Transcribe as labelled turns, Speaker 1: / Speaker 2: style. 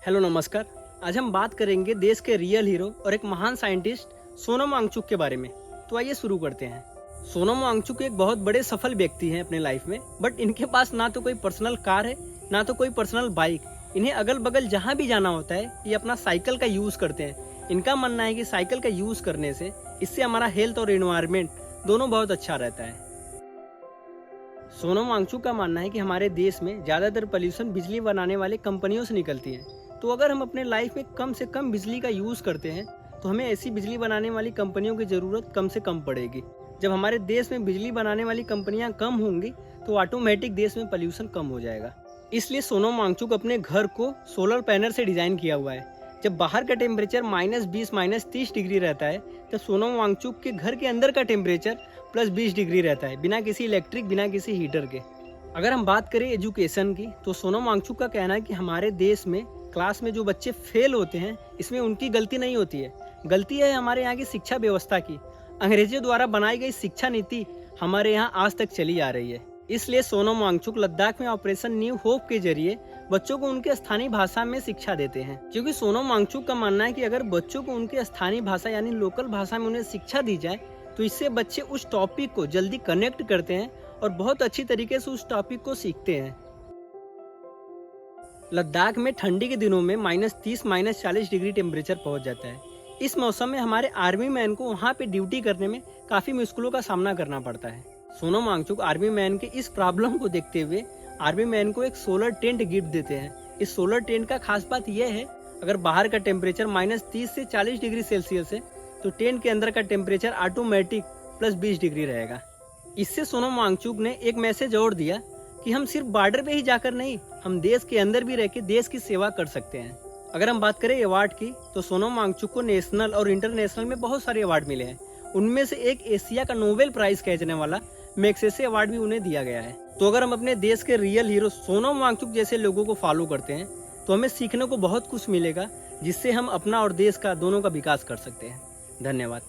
Speaker 1: Hello नमस्कार। आज हम बात करेंगे देश के रियल हीरो और एक महान साइंटिस्ट सोनम वांगचुक के बारे में। तो आइए शुरू करते हैं। सोनम वांगचुक एक बहुत बड़े सफल व्यक्ति हैं अपने लाइफ में, बट इनके पास ना तो कोई पर्सनल कार है ना तो कोई पर्सनल बाइक। इन्हें अगल बगल जहाँ भी जाना होता है ये अपना साइकिल का यूज करते हैं। इनका मानना है कि साइकिल का यूज करने से इससे हमारा हेल्थ और एनवायरनमेंट दोनों बहुत अच्छा रहता है। सोनम वांगचुक का मानना है कि हमारे देश में ज्यादातर पोल्यूशन बिजली बनाने वाले कंपनियों से निकलती है। तो अगर हम अपने लाइफ में कम से कम बिजली का यूज करते हैं तो हमें ऐसी बिजली बनाने वाली कंपनियों की जरूरत कम से कम पड़ेगी। जब हमारे देश में बिजली बनाने वाली कंपनियां कम होंगी तो ऑटोमेटिक देश में पोल्यूशन कम हो जाएगा। इसलिए सोनम वांगचुक अपने घर को सोलर पैनल से डिजाइन किया हुआ है। जब बाहर का टेम्परेचर -20 -30 डिग्री रहता है तब सोनम वांगचुक के घर के अंदर का टेम्परेचर +20 डिग्री रहता है, बिना किसी इलेक्ट्रिक, बिना किसी हीटर के। अगर हम बात करें एजुकेशन की तो सोनम वांगचुक का कहना है कि हमारे देश में क्लास में जो बच्चे फेल होते हैं इसमें उनकी गलती नहीं होती है, गलती है हमारे यहाँ की शिक्षा व्यवस्था की। अंग्रेजों द्वारा बनाई गई शिक्षा नीति हमारे यहाँ आज तक चली आ रही है। इसलिए सोनम वांगचुक लद्दाख में ऑपरेशन न्यू होप के जरिए बच्चों को उनके स्थानीय भाषा में शिक्षा देते हैं। क्योंकि सोनम वांगचुक का मानना है कि अगर बच्चों को उनके स्थानीय भाषा यानी लोकल भाषा में उन्हें शिक्षा दी जाए तो इससे बच्चे उस टॉपिक को जल्दी कनेक्ट करते हैं और बहुत अच्छी तरीके से उस टॉपिक को सीखते हैं। लद्दाख में ठंडी के दिनों में -30 -40 डिग्री टेम्परेचर पहुंच जाता है। इस मौसम में हमारे आर्मी मैन को वहां पे ड्यूटी करने में काफी मुश्किलों का सामना करना पड़ता है। सोनम वांगचुक आर्मी मैन के इस प्रॉब्लम को देखते हुए आर्मी मैन को एक सोलर टेंट गिफ्ट देते हैं। इस सोलर टेंट का खास बात यह है, अगर बाहर का टेम्परेचर -30 से 40 डिग्री सेल्सियस है तो टेंट के अंदर का टेम्परेचर ऑटोमेटिक +20 डिग्री रहेगा। इससे सोनम वांगचुक ने एक मैसेज और दिया कि हम सिर्फ बॉर्डर पे ही जाकर नहीं, हम देश के अंदर भी रह के देश की सेवा कर सकते हैं। अगर हम बात करें अवार्ड की तो सोनम वांगचुक को नेशनल और इंटरनेशनल में बहुत सारे अवार्ड मिले हैं। उनमें से एक एशिया का नोबेल प्राइज कहने वाला मैग्सेसे अवार्ड भी उन्हें दिया गया है। तो अगर हम अपने देश के रियल हीरो सोनम वांगचुक जैसे लोगों को फॉलो करते हैं तो हमें सीखने को बहुत कुछ मिलेगा, जिससे हम अपना और देश का दोनों का विकास कर सकते हैं। धन्यवाद।